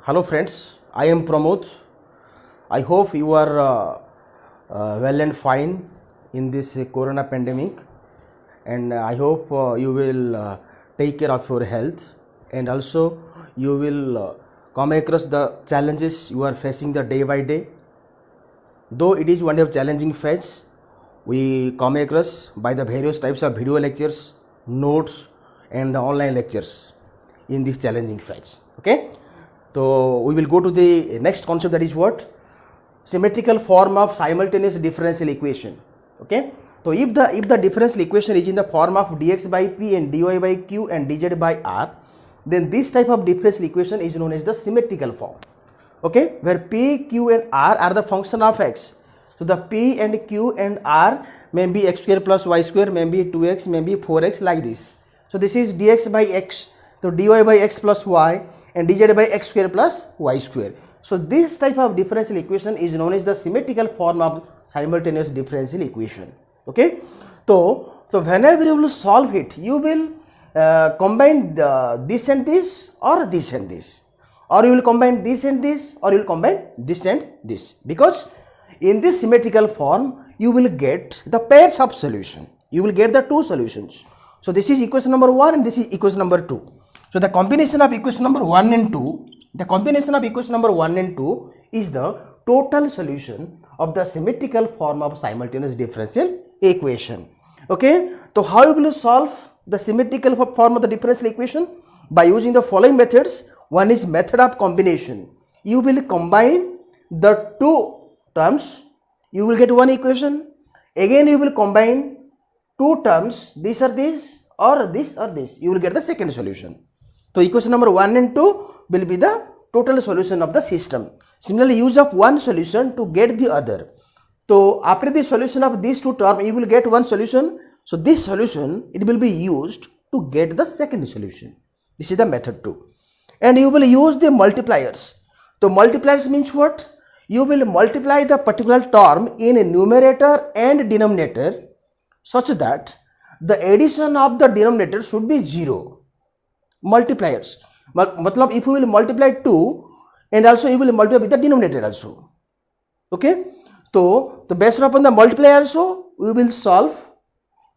Hello friends, I am Pramod. I hope you are well and fine in this corona pandemic, and I hope you will take care of your health, and also you will come across the challenges you are facing the day by day. Though it is one of challenging phase, we come across by the various types of video lectures, notes, and the online lectures in this challenging phase. Okay, so we will go to the next concept, that is what? Symmetrical form of simultaneous differential equation. Okay, so if the differential equation is in the form of dx by p and dy by q and dz by r, then this type of differential equation is known as the symmetrical form. Okay, where p, q and r are the function of x. So the p and q and r may be x square plus y square, may be 2x, may be 4x, like this. So this is dx by x, so dy by x plus y and dz by x square plus y square. So this type of differential equation is known as the symmetrical form of simultaneous differential equation. Okay, so whenever you will solve it, you will combine this and this, or this and this, or you will combine this and this, or you will combine this and this, because in this symmetrical form you will get the pairs of solution, you will get the two solutions. So this is equation number 1 and this is equation number 2. So the combination of equation number 1 and 2, is the total solution of the symmetrical form of simultaneous differential equation. Okay, so how you will solve the symmetrical form of the differential equation? By using the following methods. One is method of combination. You will combine the two terms, you will get one equation. Again you will combine two terms, this or this, or this or this, you will get the second solution. So equation number 1 and 2 will be the total solution of the system. Similarly, use of one solution to get the other. So after the solution of these two terms, you will get one solution. So this solution, it will be used to get the second solution. This is the method 2. And you will use the multipliers. So multipliers means what? You will multiply the particular term in a numerator and denominator such that the addition of the denominator should be 0. Multipliers. Matlab, if you will multiply 2 and also you will multiply with the denominator also. Okay. So based upon the multiplier also, we will solve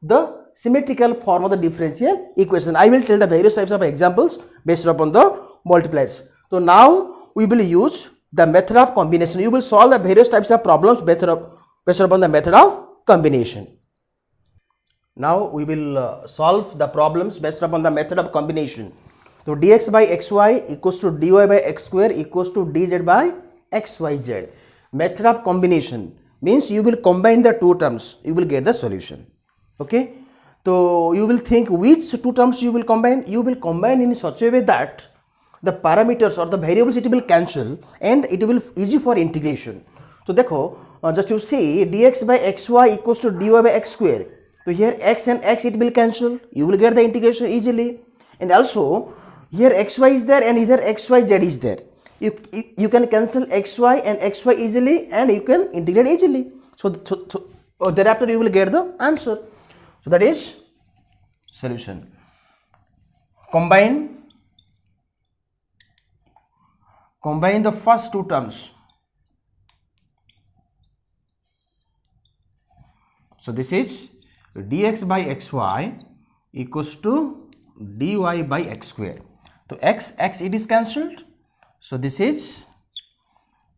the symmetrical form of the differential equation. I will tell the various types of examples based upon the multipliers. So now we will use the method of combination. You will solve the various types of problems based upon the method of combination. Now we will solve the problems based upon the method of combination. So dx by xy equals to dy by x square equals to dz by xyz. Method of combination means you will combine the two terms, you will get the solution. Okay, so you will think which two terms you will combine. You will combine in such a way that the parameters or the variables, it will cancel and it will easy for integration. So dekho, just you see dx by xy equals to dy by x square. So here x and x, it will cancel, you will get the integration easily. And also here xy is there and here xyz is there. You can cancel xy and xy easily and you can integrate easily. So thereafter you will get the answer. So that is solution. Combine the first two terms. So this is dx by xy equals to dy by x square. So x it is cancelled. So this is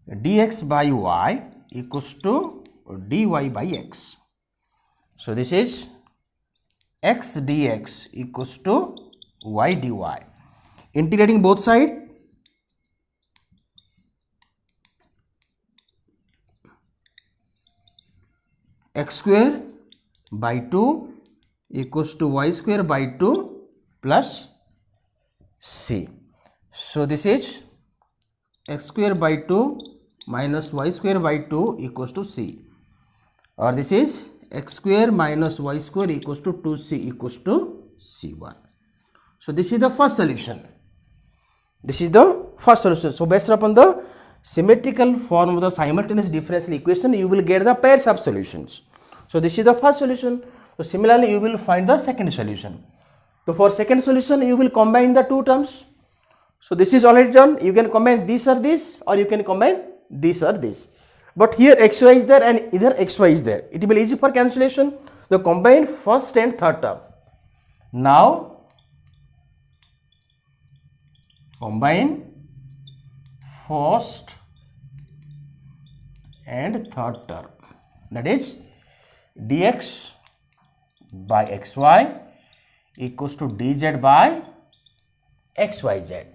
dx by y equals to dy by x. So this is x dx equals to y dy. Integrating both sides, x square by 2 equals to y square by 2 plus c. So this is x square by 2 minus y square by 2 equals to c, or this is x square minus y square equals to 2c equals to c1. So this is the first solution. So based upon the symmetrical form of the simultaneous differential equation, you will get the pairs of solutions. So this is the first solution. So similarly, you will find the second solution. So for second solution, you will combine the two terms. So this is already done. You can combine this or this, or you can combine this or this. But here xy is there and either xy is there. It will be easy for cancellation. So combine first and third term. Now combine first and third term. That is dx by xy equals to dz by xyz.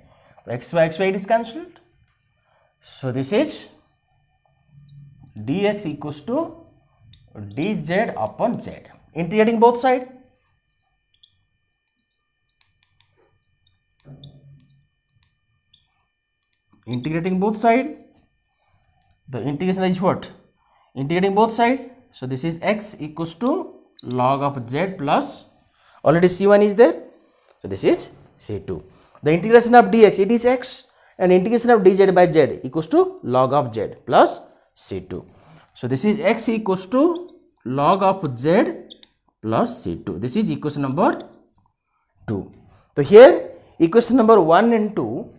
xy it is cancelled. So this is dx equals to dz upon z. Integrating both sides. Integrating both sides. The integration is what? Integrating both sides. So this is x equals to log of z plus, already c1 is there. So this is c2. The integration of dx, it is x, and integration of dz by z equals to log of z plus c2. So this is x equals to log of z plus c2. This is equation number 2. So here equation number 1 and 2,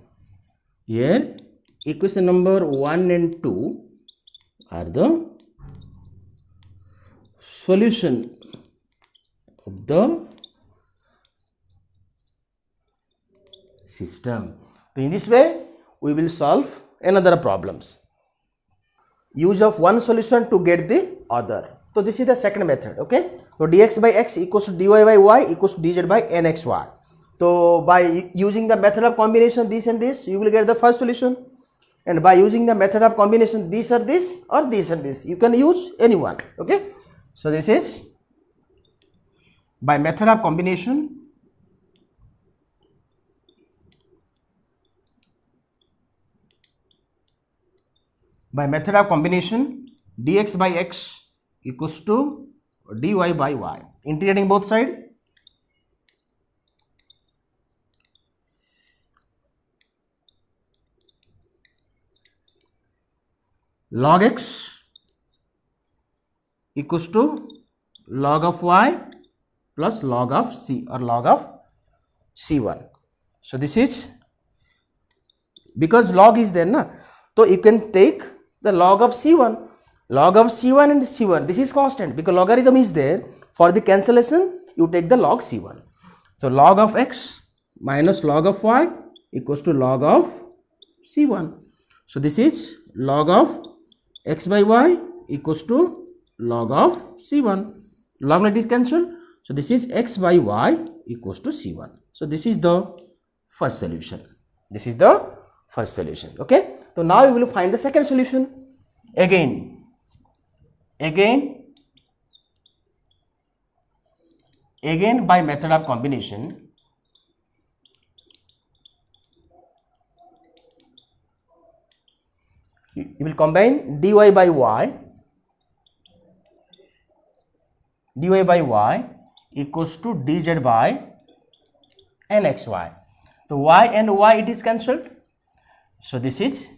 here equation number 1 and 2 are the solution of the system. So in this way we will solve another problems. Use of one solution to get the other. So this is the second method. Okay. So dx by x equals to dy by y equals to dz by nxy. So by using the method of combination this and this, you will get the first solution. And by using the method of combination this or this or this and this, you can use any one. Okay. So this is by method of combination. By method of combination, dx by x equals to dy by y. Integrating both sides. Log x equals to log of y plus log of c or log of c1. So this is, because log is there na, so you can take the log of c1. Log of c1 and c1, this is constant because logarithm is there. For the cancellation you take the log c1. So log of x minus log of y equals to log of c1. So this is log of x by y equals to log of c1. Log it is cancelled. So this is x by y equals to c1. So this is the first solution. This is the first solution. Okay. So now we will find the second solution. Again by method of combination. You will combine dy by y equals to dz by nxy. So y and y it is cancelled. So this is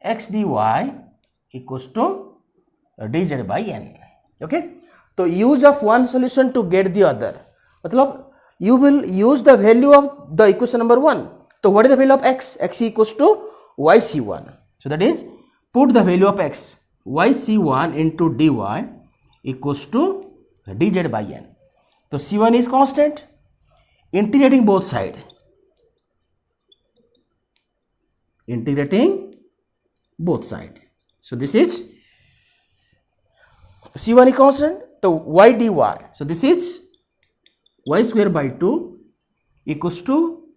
x dy equals to dz by n. Okay. So use of one solution to get the other. Matlab you will use the value of the equation number 1. So what is the value of x? X equals to yc1. So that is, put the value of x yc1 into dy equals to dz by n. So c1 is constant. Integrating both sides. Integrating both sides. So this is c1 is constant. So y dy. So this is y square by 2 equals to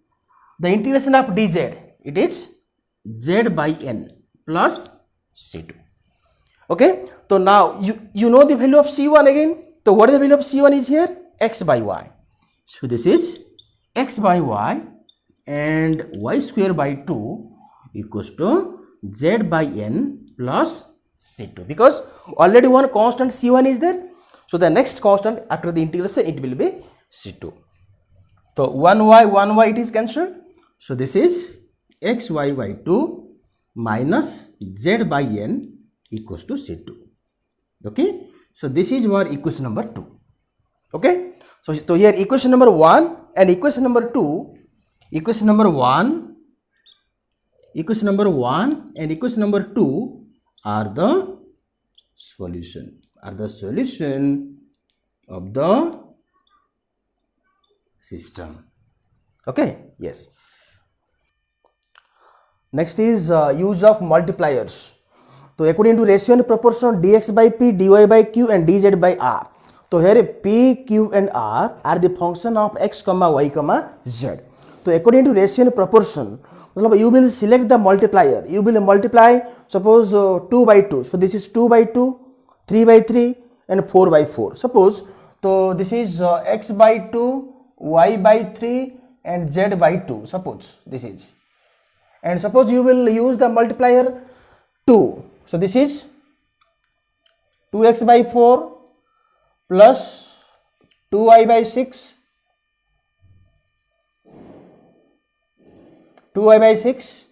the integration of dz. It is z by n plus c2. Okay. So now you know the value of c1 again. So what is the value of c1 is here? X by y. So this is x by y and y square by 2 equals to z by n plus c2, because already one constant c1 is there. So the next constant after the integration it will be c2. So 1y it is cancelled. So this is xy by 2 minus z by n equals to c2. Okay. So this is our equation number 2. Okay. So here equation number 1 and equation number 2, equation number 1 and equation number 2 are the solution of the system. Okay, yes. Next is use of multipliers. So according to ratio and proportion dx by p, dy by q and dz by r. So here p, q and r are the function of x, y, z. So according to ratio and proportion, you will select the multiplier. You will multiply suppose 2 by 2. So this is 2 by 2, 3 by 3 and 4 by 4. Suppose so this is x by 2, y by 3 and z by 2. Suppose this is. And suppose you will use the multiplier 2. So this is 2x by 4 plus 2y by 6, 2y by 6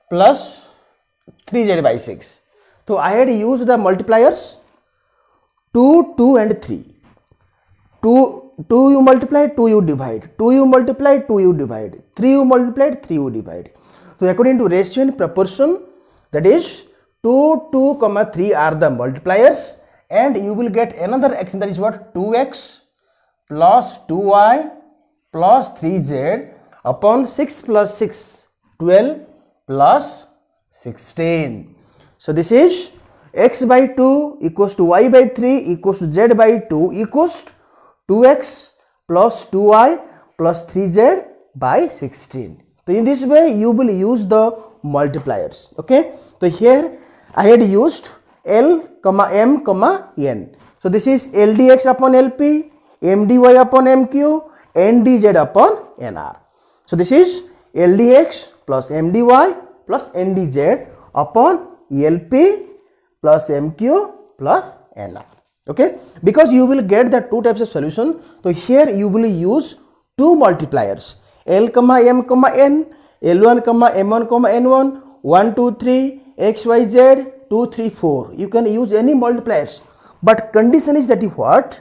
plus 3z by 6. So I had used the multipliers 2, 2 and 3. 2 you multiply, 2 you divide. 2 you multiply, 2 you divide. 3 you multiply, 3 you divide. So according to ratio and proportion, that is 2, 2, 3 are the multipliers, and you will get another x, that is what, 2x plus 2y plus 3z upon 6 plus 6, 12 plus 16. So this is x by 2 equals to y by 3 equals to z by 2 equals to 2x plus 2y plus 3z by 16. So in this way you will use the multipliers. Okay. So here I had used L, M, N. So this is LDX upon LP, MDY upon MQ, NDZ upon NR. So this is LDX plus MDY plus NDZ upon LP plus MQ plus NR. Okay. Because you will get the two types of solution. So here you will use two multipliers. L, M, N, L1, M1, N1, 1, 2, 3, X, Y, Z, 2, 3, 4. You can use any multipliers. But condition is that what?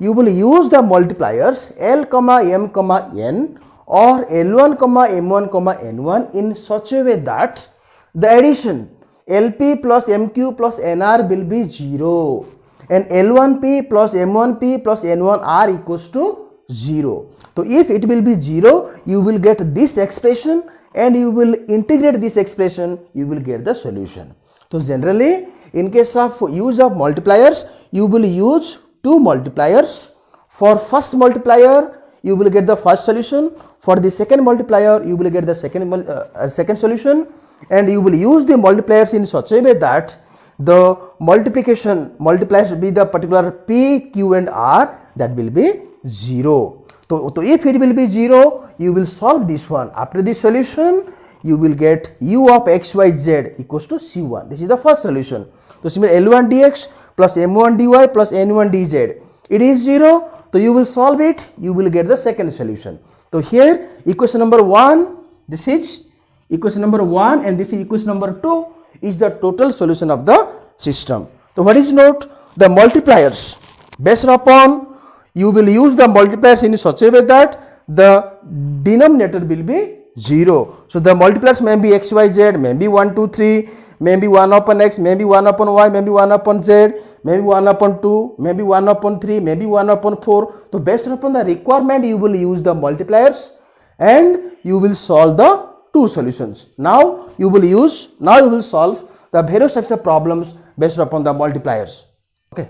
You will use the multipliers L, M, N or L1, M1, N1 in such a way that the addition LP plus MQ plus NR will be 0 and L1P plus M1P plus N1R equals to 0. So if it will be 0, you will get this expression and you will integrate this expression, you will get the solution. So generally in case of use of multipliers, you will use two multipliers. For first multiplier, you will get the first solution. For the second multiplier, you will get the second solution, and you will use the multipliers in such a way that the multipliers will be the particular P, Q and R, that will be 0. So if it will be 0, you will solve this one. After this solution, you will get u of x, y, z equals to C1. This is the first solution. So similar L1 dx plus M1 dy plus N1 dz. It is 0. So you will solve it. You will get the second solution. So here equation number 1, this is equation number 1 and this is equation number 2 is the total solution of the system. So what is note? The multipliers based upon, you will use the multipliers in such a way that the denominator will be 0. So the multipliers may be x, y, z, maybe 1, 2, 3, maybe 1 upon x, maybe 1 upon y, maybe 1 upon z, maybe 1 upon 2, maybe 1 upon 3, maybe 1 upon 4. So based upon the requirement, you will use the multipliers and you will solve the two solutions. Now you will solve the various types of problems based upon the multipliers. Okay.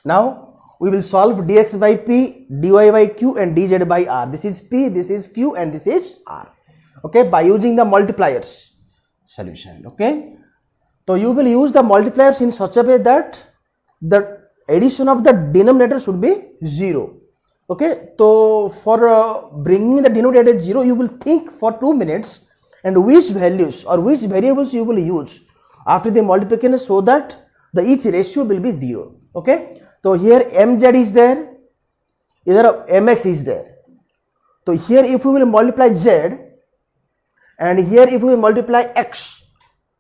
Now we will solve dx by p, dy by q and dz by r. This is p, this is q and this is r. Okay, by using the multipliers solution. Okay, so you will use the multipliers in such a way that the addition of the denominator should be 0. Okay, so for bringing the denominator 0, you will think for 2 minutes and which values or which variables you will use after the multiplication so that the each ratio will be 0. Okay. So here mz is there, either mx is there. So here if we will multiply z and here if we will multiply x,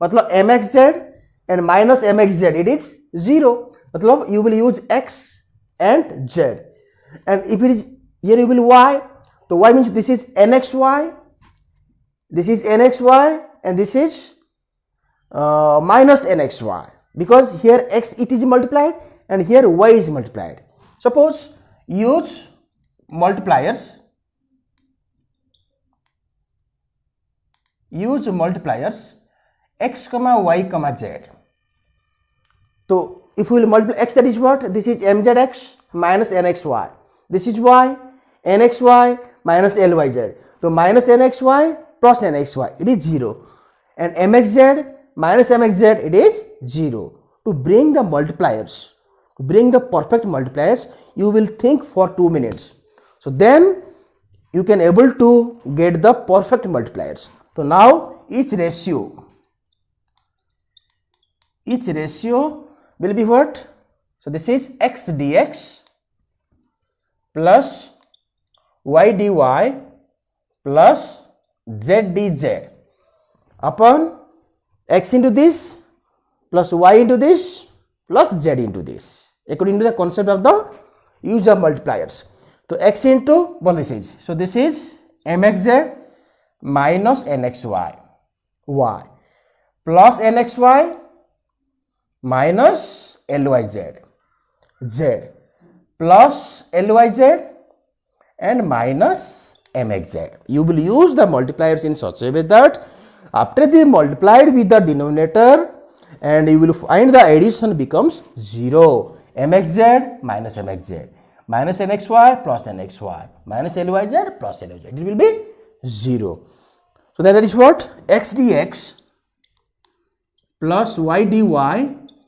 matlab mxz and minus mxz, it is 0. Matlab you will use x and z, and if it is here you will y. So y means this is nxy, this is nxy, and this is minus nxy, because here x it is multiplied and here y is multiplied. Suppose use multipliers, x comma y comma z. So if we will multiply x, that is what? This is mzx minus nxy. This is y, nxy minus lyz. So minus nxy plus nxy, it is 0. And mxz minus mxz, it is 0. To bring the multipliers, to bring the perfect multipliers, you will think for 2 minutes. So then you can able to get the perfect multipliers. So now each ratio will be what? So this is x dx plus y dy plus z dz upon x into this plus y into this plus z into this, according to the concept of the use of multipliers. So x into, well, this is, so this is mxz minus nxy, y plus nxy minus lyz, z plus lyz and minus mxz. You will use the multipliers in such a way that after they multiplied with the denominator, and you will find the addition becomes 0. mxz minus mxz minus nxy plus nxy minus lyz plus lyz, it will be 0. So then that is what? X dx plus y dy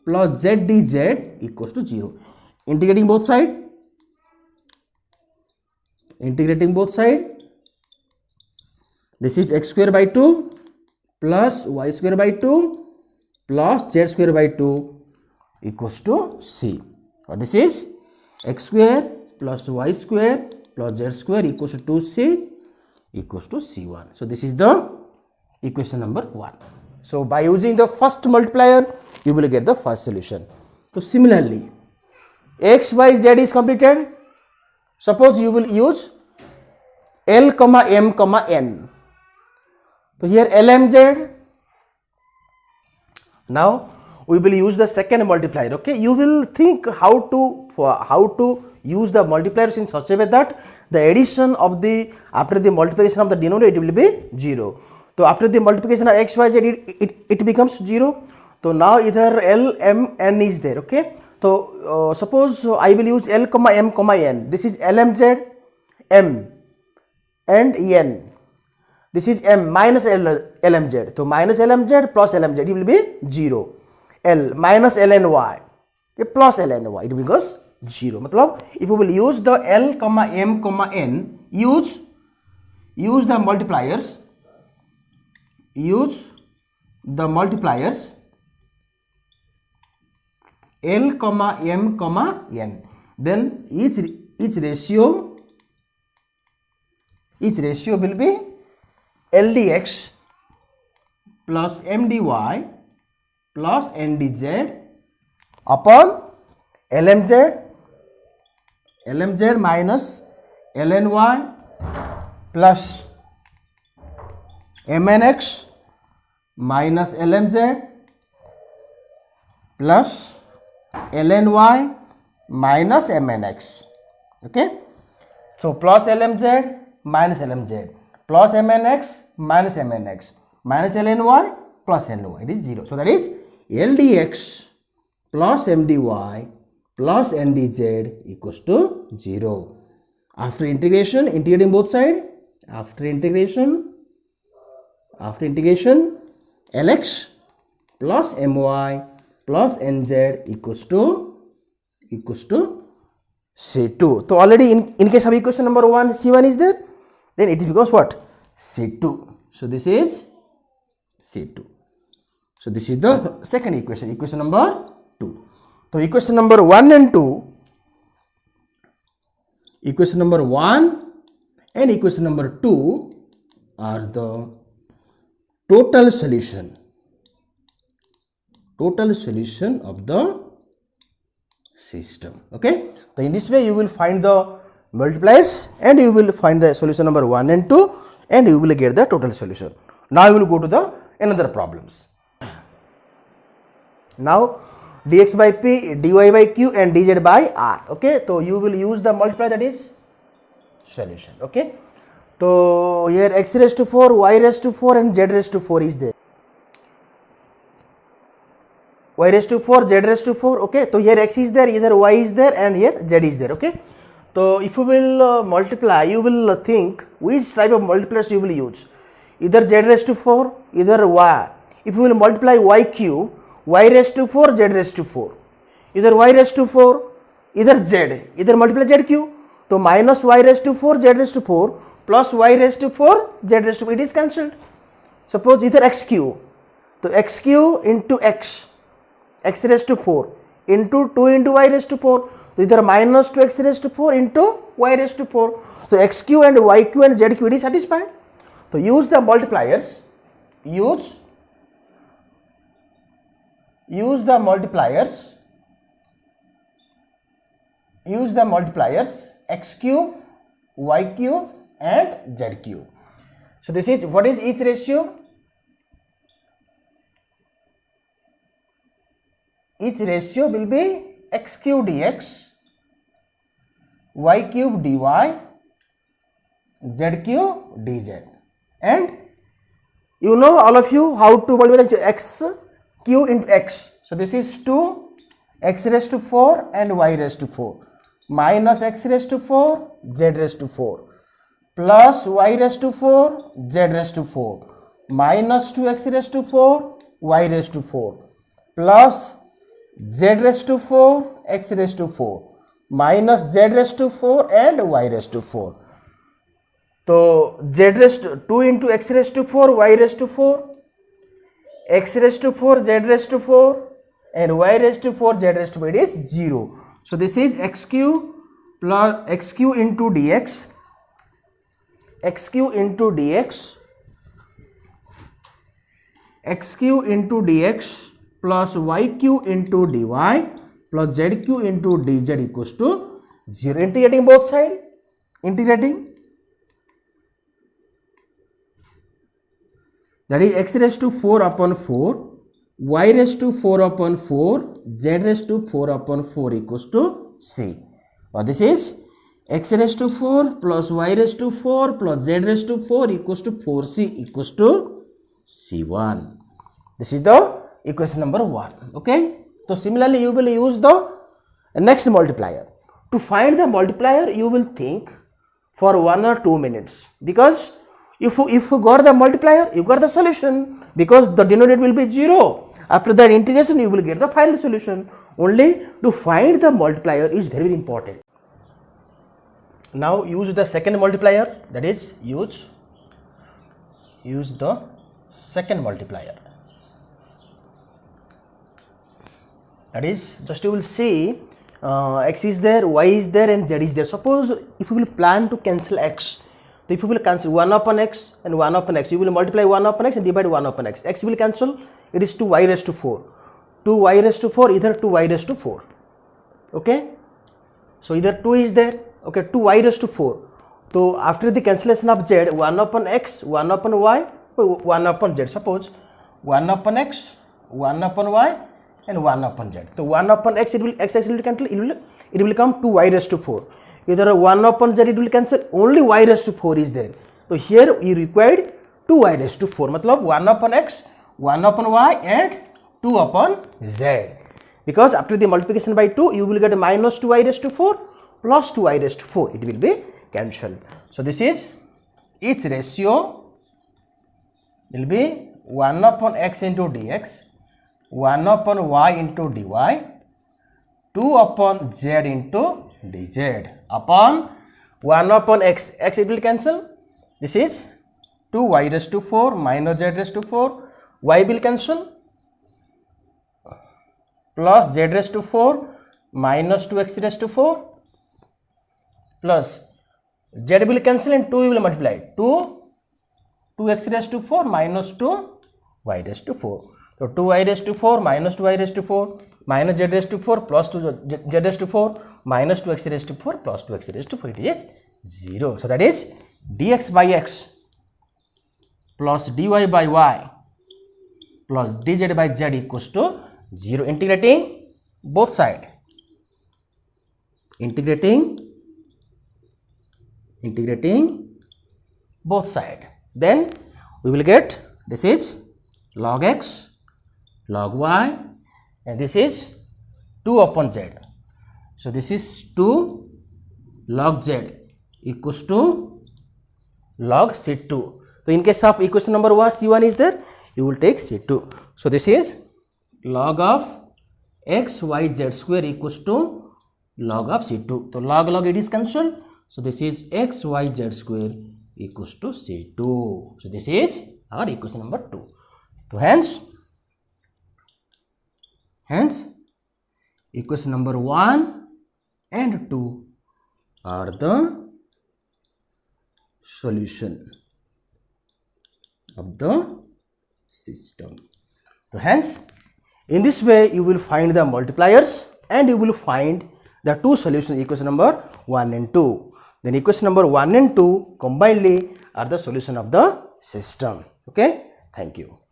plus z dz equals to 0. Integrating both sides. This is x square by 2 plus y square by 2 plus z square by 2 equals to c. Or this is x square plus y square plus z square equals to 2c equals to c1. So this is the equation number 1. So by using the first multiplier, you will get the first solution. So similarly, x, y, z is completed. Suppose you will use L comma M comma N. So here LMZ. Now we will use the second multiplier. Okay, you will think how to use the multipliers in such a way that the addition of the, after the multiplication of the denominator, it will be 0. So after the multiplication of x, y, z, it becomes 0. So now either L, M, N is there. Okay. So suppose I will use L comma M comma N. This is LMZ, M and N. This is M minus LMZ. So minus LMZ plus LMZ, it will be 0. L minus LNY plus LNY, it becomes 0. Matlab, if you will use the L comma M comma N, use the multipliers. L comma M comma N. Then each ratio will be LDX plus MDY plus NDZ upon LMZ minus LNY plus MNX minus LMZ plus LNY minus MNX. Okay. So plus LMZ minus LMZ plus MNX minus MNX minus LNY plus LNY, it is 0. So that is LDX plus MDY plus NDZ equals to 0. After integration, integrating both sides, after integration, LX plus MY plus NZ equals to C2. So already in case of equation number 1, C1 is there, then it becomes what? C2. So this is C2. So this is the second equation, equation number 2. So equation number 1 and 2, equation number 1 and equation number 2 are the total solution of the system. Okay. So in this way you will find the multipliers and you will find the solution number 1 and 2 and you will get the total solution. Now you will go to the another problems. Now dx by p, dy by q and dz by r. Okay, so you will use the multiplier, that is solution. Okay, so here x raised to 4, y raised to 4 and z raised to 4 is there. Y raised to 4, z raised to 4. Okay, so here x is there, either y is there and here z is there. Okay, so if you will multiply, you will think which type of multipliers you will use, either z raised to 4, either y. If you will multiply y cube, y raised to 4, z raised to 4, either y raised to 4, either z, either multiply z cube. So minus y raised to 4, z raised to 4 plus y raised to 4, z raised to 4, it is cancelled. Suppose either x cube, so x cube into x raised to 4 into 2 into y raised to 4, so either minus 2x raised to 4 into y raised to 4. So x cube and y cube and z cube, it is satisfied. So use the multipliers, use the multipliers x cube, y cube and z cube. So this is, what is each ratio? Each ratio will be x cube dx, y cube dy, z cube dz. And you know, all of you, how to multiply x cube into x. So this is 2 x raised to 4 and y raised to 4 minus x raised to 4, z raised to 4 plus y raised to 4, z raised to 4 minus 2x raised to 4, y raised to 4 plus z raised to 4, x raised to 4 minus z raised to 4 and y raised to 4. So z raised to 2 into x raised to 4, y raised to 4, x raised to 4, z raised to 4 and y raised to 4, z raised to 4, it is 0. So this is x cube plus x cube into dx, x cube into dx, x cube into dx plus y cube into dy plus z cube into dz equals to 0. Integrating both sides, integrating, that is x raised to 4 upon 4, y raised to 4 upon 4, z raised to 4 upon 4 equals to c. Or this is x raised to 4 plus y raised to 4 plus z raised to 4 equals to 4c equals to c1. This is the equation number 1. Okay. So similarly you will use the next multiplier. To find the multiplier you will think for 1 or 2 minutes, because if you got the multiplier, you got the solution, because the denominator will be 0. After that integration you will get the final solution. Only to find the multiplier is very, very important. Now use the second multiplier, that is use the second multiplier. That is, just you will see x is there, y is there and z is there. Suppose if you will plan to cancel x, if you will cancel 1 upon x and 1 upon x, you will multiply 1 upon x and divide 1 upon x. X will cancel, it is 2y raised to 4. 2y raised to 4, either 2y raised to 4. Okay. So either 2 is there, okay, 2y raised to 4. So after the cancellation of z, 1 upon x, 1 upon y, 1 upon z. Suppose 1 upon x, 1 upon y and 1 upon z. So 1 upon x, it will cancel, it will come 2y raised to 4. Either 1 upon z it will cancel, only y raised to 4 is there. So here you required 2y raised to 4, matlab 1 upon x, 1 upon y and 2 upon z. Because after the multiplication by 2 you will get minus 2y raised to 4 plus 2y raised to 4, it will be cancelled. So this is, each ratio will be 1 upon x into dx, 1 upon y into dy, 2 upon z into dz upon 1 upon x. X it will cancel. This is 2y raised to 4 minus z raised to 4. Y will cancel. Plus z raised to 4 minus 2x raised to 4 plus z will cancel and 2 will multiply. 2x raised to 4 minus 2y raised to 4. So 2y raised to 4 minus 2y raised to 4. minus z raised to 4 plus 2 z raised to 4 minus 2x raised to 4 plus 2x raised to 4, it is 0. So that is dx by x plus dy by y plus dz by z equals to 0. Integrating both sides. Integrating both sides. Then we will get this is log x, log y, and this is 2 upon z. So this is 2 log z equals to log C2. So in case of equation number 1, C1 is there, you will take C2. So this is log of x y z square equals to log of C2. So log it is cancelled. So this is x y z square equals to C2. So this is our equation number 2. So hence equation number 1 and 2 are the solution of the system. So hence in this way you will find the multipliers and you will find the two solutions, equation number 1 and 2. Then equation number 1 and 2 combinedly are the solution of the system. Okay, thank you.